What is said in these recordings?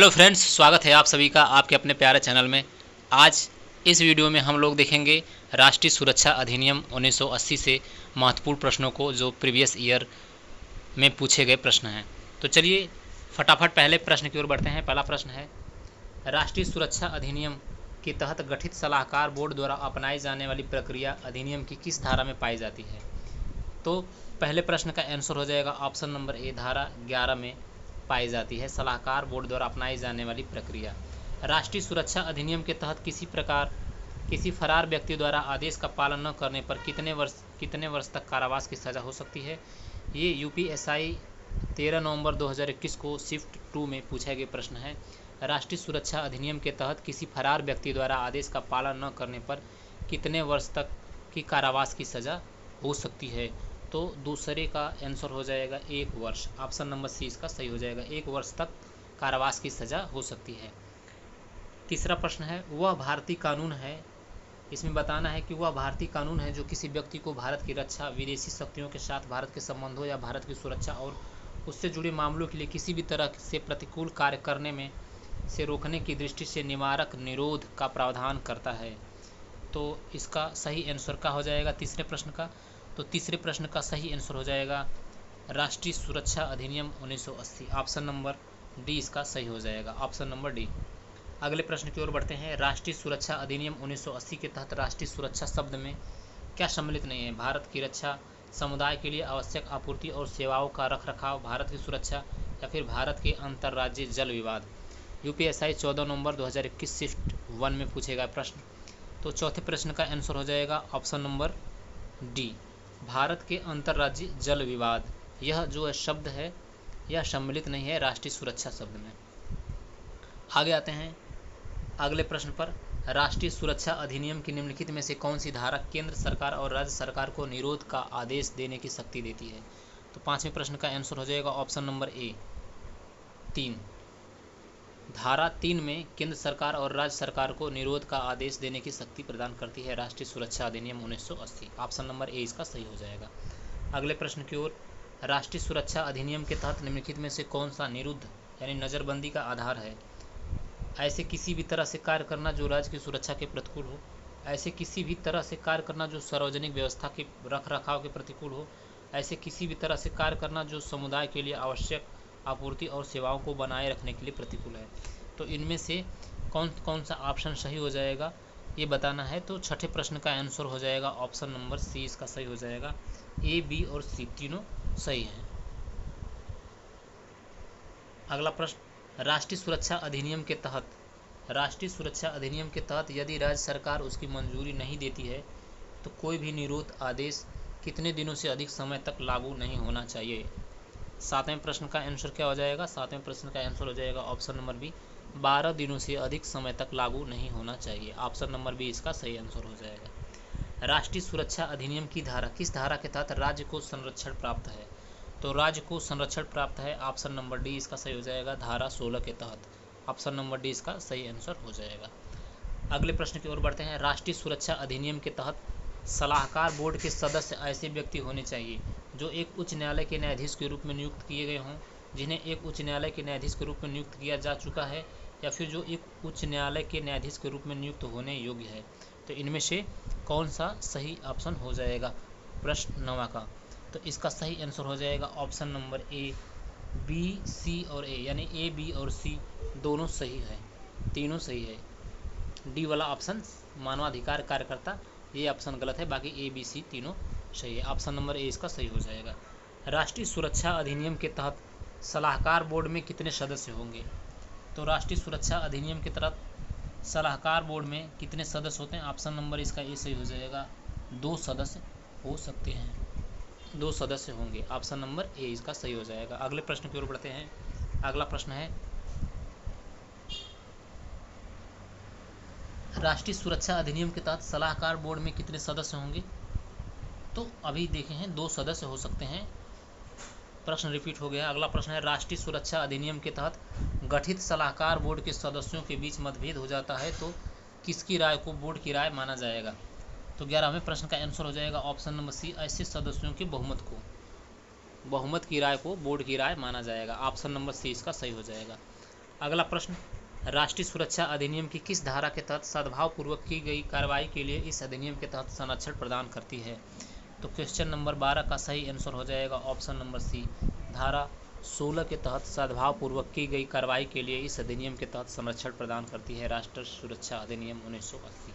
Hello friends, स्वागत है आप सभी का आपके अपने प्यारे चैनल में। आज इस वीडियो में हम लोग देखेंगे राष्ट्रीय सुरक्षा अधिनियम 1980 से महत्वपूर्ण प्रश्नों को जो प्रीवियस ईयर में पूछे गए प्रश्न हैं। तो चलिए फटाफट पहले प्रश्न की ओर बढ़ते हैं। पहला प्रश्न है, राष्ट्रीय सुरक्षा अधिनियम के तहत गठित सलाहकार बोर्ड द्वारा अपनाई जाने वाली प्रक्रिया अधिनियम की किस धारा में पाई जाती है? तो पहले प्रश्न का आंसर हो जाएगा ऑप्शन नंबर ए, धारा 11 में पाई जाती है सलाहकार बोर्ड द्वारा अपनाई जाने वाली प्रक्रिया। राष्ट्रीय सुरक्षा अधिनियम के तहत किसी फरार व्यक्ति द्वारा आदेश का पालन न करने पर कितने वर्ष तक कारावास की सज़ा हो सकती है? ये यूपीएसआई 13 नवंबर 2021 को शिफ्ट 2 में पूछा गया प्रश्न है। राष्ट्रीय सुरक्षा अधिनियम के तहत किसी फरार व्यक्ति द्वारा आदेश का पालन न करने पर कितने वर्ष तक की कारावास की सज़ा हो सकती है? तो दूसरे का आंसर हो जाएगा 1 वर्ष। ऑप्शन नंबर सी इसका सही हो जाएगा। 1 वर्ष तक कारावास की सज़ा हो सकती है। तीसरा प्रश्न है, वह भारतीय कानून है, इसमें बताना है कि वह भारतीय कानून है जो किसी व्यक्ति को भारत की रक्षा, विदेशी शक्तियों के साथ भारत के संबंधों या भारत की सुरक्षा और उससे जुड़े मामलों के लिए किसी भी तरह से प्रतिकूल कार्य करने में से रोकने की दृष्टि से निवारक निरोध का प्रावधान करता है। तो इसका सही आंसर क्या हो जाएगा तीसरे प्रश्न का? तो तीसरे प्रश्न का सही आंसर हो जाएगा राष्ट्रीय सुरक्षा अधिनियम 1980। ऑप्शन नंबर डी इसका सही हो जाएगा। Option number D. अगले प्रश्न की ओर बढ़ते हैं। राष्ट्रीय सुरक्षा अधिनियम 1980 के तहत राष्ट्रीय सुरक्षा शब्द में क्या सम्मिलित नहीं है? भारत की रक्षा, समुदाय के लिए आवश्यक आपूर्ति और सेवाओं का रखरखाव, भारत की सुरक्षा या फिर भारत के अंतर्राज्यीय जल विवाद। यूपीएसआई 14 नवंबर 2021 शिफ्ट 1 में पूछे गए प्रश्न। तो चौथे प्रश्न का आंसर हो जाएगा ऑप्शन नंबर डी, भारत के अंतर्राज्यीय जल विवाद। यह जो शब्द है यह सम्मिलित नहीं है राष्ट्रीय सुरक्षा शब्द में। आगे आते हैं अगले प्रश्न पर। राष्ट्रीय सुरक्षा अधिनियम की निम्नलिखित में से कौन सी धारा केंद्र सरकार और राज्य सरकार को निरोध का आदेश देने की शक्ति देती है? तो पांचवें प्रश्न का आंसर हो जाएगा ऑप्शन नंबर ए, 3। धारा 3 में केंद्र सरकार और राज्य सरकार को निरोध का आदेश देने की शक्ति प्रदान करती है राष्ट्रीय सुरक्षा अधिनियम 1980। ऑप्शन नंबर ए इसका सही हो जाएगा। अगले प्रश्न की ओर। राष्ट्रीय सुरक्षा अधिनियम के तहत निम्नलिखित में से कौन सा निरुद्ध यानी नज़रबंदी का आधार है? ऐसे किसी भी तरह से कार्य करना जो राज्य की सुरक्षा के प्रतिकूल हो, ऐसे किसी भी तरह से कार्य करना जो सार्वजनिक व्यवस्था के रखरखाव के प्रतिकूल हो, ऐसे किसी भी तरह से कार्य करना जो समुदाय के लिए आवश्यक आपूर्ति और सेवाओं को बनाए रखने के लिए प्रतिकूल है। तो इनमें से कौन कौन सा ऑप्शन सही हो जाएगा ये बताना है। तो छठे प्रश्न का आंसर हो जाएगा ऑप्शन नंबर सी इसका सही हो जाएगा। ए, बी और सी तीनों सही हैं। अगला प्रश्न, राष्ट्रीय सुरक्षा अधिनियम के तहत यदि राज्य सरकार उसकी मंजूरी नहीं देती है तो कोई भी निरोध आदेश कितने दिनों से अधिक समय तक लागू नहीं होना चाहिए? सातवें प्रश्न का आंसर क्या हो जाएगा? सातवें प्रश्न का आंसर हो जाएगा ऑप्शन नंबर बी, 12 दिनों से अधिक समय तक लागू नहीं होना चाहिए। ऑप्शन नंबर बी इसका सही आंसर हो जाएगा। राष्ट्रीय सुरक्षा अधिनियम की धारा किस धारा के तहत राज्य को संरक्षण प्राप्त है? तो राज्य को संरक्षण प्राप्त है ऑप्शन नंबर डी इसका सही हो जाएगा, धारा 16 के तहत। ऑप्शन नंबर डी इसका सही आंसर हो जाएगा। अगले प्रश्न की ओर बढ़ते हैं। राष्ट्रीय सुरक्षा अधिनियम के तहत सलाहकार बोर्ड के सदस्य ऐसे व्यक्ति होने चाहिए जो एक उच्च न्यायालय के न्यायाधीश के रूप में नियुक्त किए गए हों, जिन्हें एक उच्च न्यायालय के न्यायाधीश के रूप में नियुक्त किया जा चुका है, या फिर जो एक उच्च न्यायालय के न्यायाधीश के रूप में नियुक्त होने योग्य है। तो इनमें से कौन सा सही ऑप्शन हो जाएगा प्रश्न 9 का? तो इसका सही आंसर हो जाएगा ऑप्शन नंबर ए, बी, सी और ए, यानी ए, बी और सी दोनों सही है, तीनों सही है। डी वाला ऑप्शन मानवाधिकार कार्यकर्ता ये ऑप्शन गलत है, बाकी ए, बी, सी तीनों सही है। ऑप्शन नंबर ए इसका सही हो जाएगा। राष्ट्रीय सुरक्षा अधिनियम के तहत सलाहकार बोर्ड में कितने सदस्य होंगे? तो राष्ट्रीय सुरक्षा अधिनियम के तहत सलाहकार बोर्ड में कितने सदस्य होते हैं? ऑप्शन नंबर इसका ए सही हो जाएगा, 2 सदस्य हो सकते हैं, 2 सदस्य होंगे। ऑप्शन नंबर ए इसका सही हो जाएगा। अगले प्रश्न की ओर बढ़ते हैं। अगला प्रश्न है, राष्ट्रीय सुरक्षा अधिनियम के तहत सलाहकार बोर्ड में कितने सदस्य होंगे? तो अभी देखे हैं 2 सदस्य हो सकते हैं। प्रश्न रिपीट हो गया। अगला प्रश्न है, राष्ट्रीय सुरक्षा अधिनियम के तहत गठित सलाहकार बोर्ड के सदस्यों के बीच मतभेद हो जाता है तो किसकी राय को बोर्ड की राय माना जाएगा? तो 11वें प्रश्न का आंसर हो जाएगा ऑप्शन नंबर सी, ऐसे सदस्यों के बहुमत की राय को बोर्ड की राय माना जाएगा। ऑप्शन नंबर सी इसका सही हो जाएगा। अगला प्रश्न, राष्ट्रीय सुरक्षा अधिनियम की किस धारा के तहत सद्भावपूर्वक की गई कार्रवाई के लिए इस अधिनियम के तहत संरक्षण प्रदान करती है? तो क्वेश्चन नंबर 12 का सही आंसर हो जाएगा ऑप्शन नंबर सी, धारा 16 के तहत सद्भावपूर्वक की गई कार्रवाई के लिए इस अधिनियम के तहत संरक्षण प्रदान करती है राष्ट्रीय सुरक्षा अधिनियम 1980।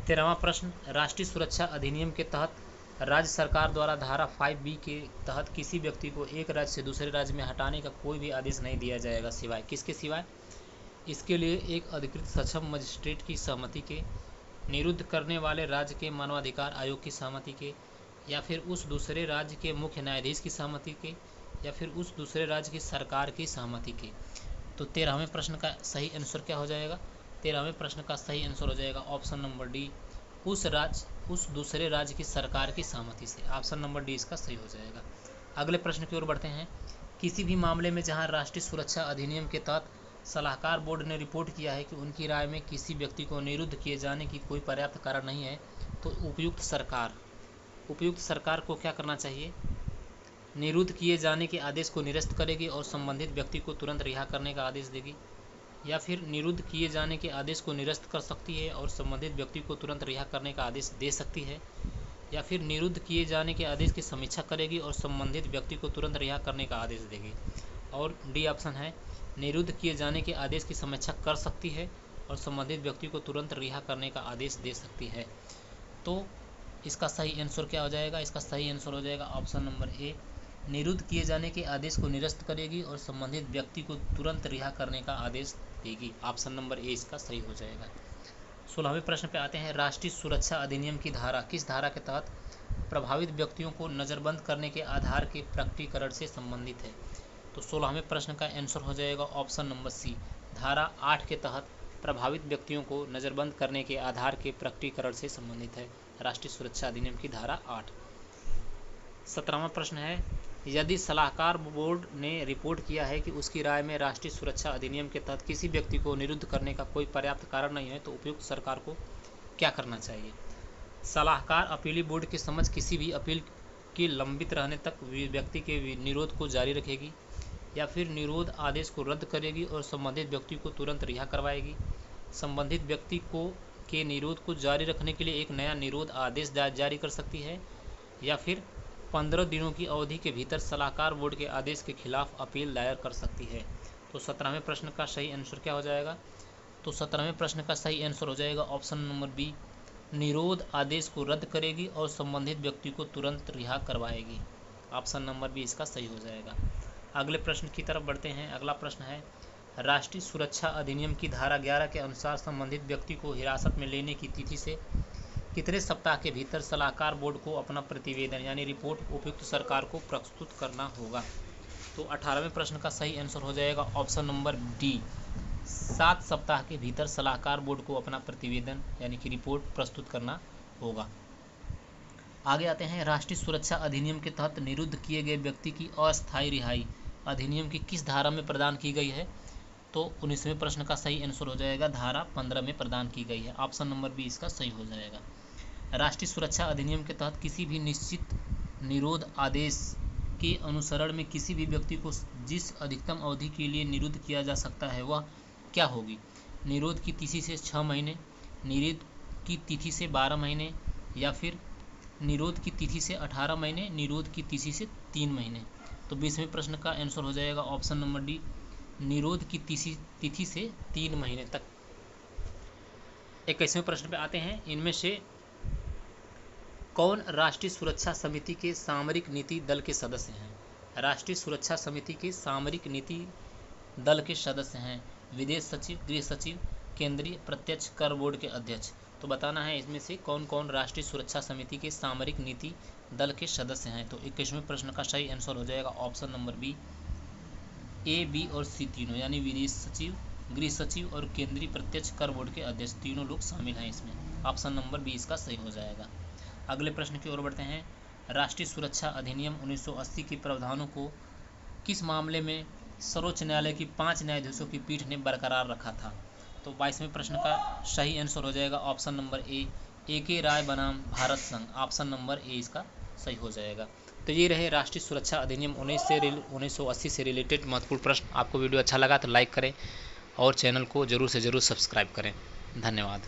13वां प्रश्न, राष्ट्रीय सुरक्षा अधिनियम के तहत राज्य सरकार द्वारा धारा 5B के तहत किसी व्यक्ति को एक राज्य से दूसरे राज्य में हटाने का कोई भी आदेश नहीं दिया जाएगा, सिवाय किसके? सिवाय इसके लिए एक अधिकृत सक्षम मजिस्ट्रेट की सहमति के, निरुद्ध करने वाले राज्य के मानवाधिकार आयोग की सहमति के, या फिर उस दूसरे राज्य के मुख्य न्यायाधीश की सहमति के, या फिर उस दूसरे राज्य की सरकार की सहमति के। तो 13वें प्रश्न का सही आंसर क्या हो जाएगा? 13वें प्रश्न का सही आंसर हो जाएगा ऑप्शन नंबर डी, उस दूसरे राज्य की सरकार की सहमति से। ऑप्शन नंबर डी इसका सही हो जाएगा। अगले प्रश्न की ओर बढ़ते हैं। किसी भी मामले में जहां राष्ट्रीय सुरक्षा अधिनियम के तहत सलाहकार बोर्ड ने रिपोर्ट किया है कि उनकी राय में किसी व्यक्ति को निरुद्ध किए जाने की कोई पर्याप्त कारण नहीं है, तो उपयुक्त सरकार को क्या करना चाहिए? निरुद्ध किए जाने के आदेश को निरस्त करेगी और संबंधित व्यक्ति को तुरंत रिहा करने का आदेश देगी, या फिर निरुद्ध किए जाने के आदेश को निरस्त कर सकती है और संबंधित व्यक्ति को तुरंत रिहा करने का आदेश दे सकती है, या फिर निरुद्ध किए जाने के आदेश की समीक्षा करेगी और संबंधित व्यक्ति को तुरंत रिहा करने का आदेश देगी। और डी ऑप्शन है, निरुद्ध किए जाने के आदेश की समीक्षा कर सकती है और संबंधित व्यक्ति को तुरंत रिहा करने का आदेश दे सकती है। तो इसका सही आंसर क्या हो जाएगा? इसका सही आंसर हो जाएगा ऑप्शन नंबर ए, निरुद्ध किए जाने के आदेश को निरस्त करेगी और संबंधित व्यक्ति को तुरंत रिहा करने का आदेश देगी। ऑप्शन नंबर ए इसका सही हो जाएगा। 16वें प्रश्न पे आते हैं। राष्ट्रीय सुरक्षा अधिनियम की धारा किस धारा के तहत प्रभावित व्यक्तियों को नज़रबंद करने के आधार के प्रकटीकरण से संबंधित है? तो 16वें प्रश्न का आंसर हो जाएगा ऑप्शन नंबर सी, धारा 8 के तहत प्रभावित व्यक्तियों को नज़रबंद करने के आधार के प्रकटीकरण से संबंधित है राष्ट्रीय सुरक्षा अधिनियम की धारा 8। 17वां प्रश्न है, यदि सलाहकार बोर्ड ने रिपोर्ट किया है कि उसकी राय में राष्ट्रीय सुरक्षा अधिनियम के तहत किसी व्यक्ति को निरुद्ध करने का कोई पर्याप्त कारण नहीं है, तो उपयुक्त सरकार को क्या करना चाहिए? सलाहकार अपीली बोर्ड के समक्ष किसी भी अपील के लंबित रहने तक व्यक्ति के निरोध को जारी रखेगी, या फिर निरोध आदेश को रद्द करेगी और संबंधित व्यक्ति को तुरंत रिहा करवाएगी, संबंधित व्यक्ति को के निरोध को जारी रखने के लिए एक नया निरोध आदेश जारी कर सकती है, या फिर 15 दिनों की अवधि के भीतर सलाहकार बोर्ड के आदेश के खिलाफ अपील दायर कर सकती है। तो 17वें प्रश्न का सही आंसर क्या हो जाएगा? तो 17वें प्रश्न का सही आंसर हो जाएगा ऑप्शन नंबर बी, निरोध आदेश को रद्द करेगी और संबंधित व्यक्ति को तुरंत रिहा करवाएगी। ऑप्शन नंबर बी इसका सही हो जाएगा। अगले प्रश्न की तरफ बढ़ते हैं। अगला प्रश्न है, राष्ट्रीय सुरक्षा अधिनियम की धारा 11 के अनुसार संबंधित व्यक्ति को हिरासत में लेने की तिथि से कितने सप्ताह के भीतर सलाहकार बोर्ड को अपना प्रतिवेदन यानी रिपोर्ट उपयुक्त सरकार को प्रस्तुत करना होगा? तो 18वें प्रश्न का सही आंसर हो जाएगा ऑप्शन नंबर डी, 7 सप्ताह के भीतर सलाहकार बोर्ड को अपना प्रतिवेदन यानी कि रिपोर्ट प्रस्तुत करना होगा। आगे आते हैं। राष्ट्रीय सुरक्षा अधिनियम के तहत निरुद्ध किए गए व्यक्ति की अस्थायी रिहाई अधिनियम की किस धारा में प्रदान की गई है? तो 19वें प्रश्न का सही आंसर हो जाएगा धारा 15 में प्रदान की गई है। ऑप्शन नंबर बी इसका सही हो जाएगा। राष्ट्रीय सुरक्षा अधिनियम के तहत किसी भी निश्चित निरोध आदेश के अनुसरण में किसी भी व्यक्ति को जिस अधिकतम अवधि के लिए निरुद्ध किया जा सकता है वह क्या होगी? निरोध की तिथि से 6 महीने, निरोध की तिथि से 12 महीने, या फिर निरोध की तिथि से 18 महीने, निरोध की तिथि से 3 महीने। तो 20वें प्रश्न का आंसर हो जाएगा ऑप्शन नंबर डी, निरोध की तिथि से 3 महीने तक। 21वें प्रश्न पे आते हैं। इनमें से कौन राष्ट्रीय सुरक्षा समिति के सामरिक नीति दल के सदस्य हैं? राष्ट्रीय सुरक्षा समिति के सामरिक नीति दल के सदस्य हैं विदेश सचिव, गृह सचिव, केंद्रीय प्रत्यक्ष कर बोर्ड के अध्यक्ष। तो बताना है इसमें से कौन कौन राष्ट्रीय सुरक्षा समिति के सामरिक नीति दल के सदस्य हैं। तो 21वें प्रश्न का सही आंसर हो जाएगा ऑप्शन नंबर बी, ए, बी और सी तीनों, यानी विदेश सचिव, गृह सचिव और केंद्रीय प्रत्यक्ष कर बोर्ड के अध्यक्ष तीनों लोग शामिल हैं इसमें। ऑप्शन नंबर बी इसका सही हो जाएगा। अगले प्रश्न की ओर बढ़ते हैं। राष्ट्रीय सुरक्षा अधिनियम 1980 के प्रावधानों को किस मामले में सर्वोच्च न्यायालय की 5 न्यायाधीशों की पीठ ने बरकरार रखा था? तो 22वें प्रश्न का सही आंसर हो जाएगा ऑप्शन नंबर ए, के राय बनाम भारत संघ। ऑप्शन नंबर ए इसका सही हो जाएगा। तो ये रहे राष्ट्रीय सुरक्षा अधिनियम 1980 से रिलेटेड महत्वपूर्ण प्रश्न। आपको वीडियो अच्छा लगा तो लाइक करें और चैनल को ज़रूर से ज़रूर सब्सक्राइब करें। धन्यवाद।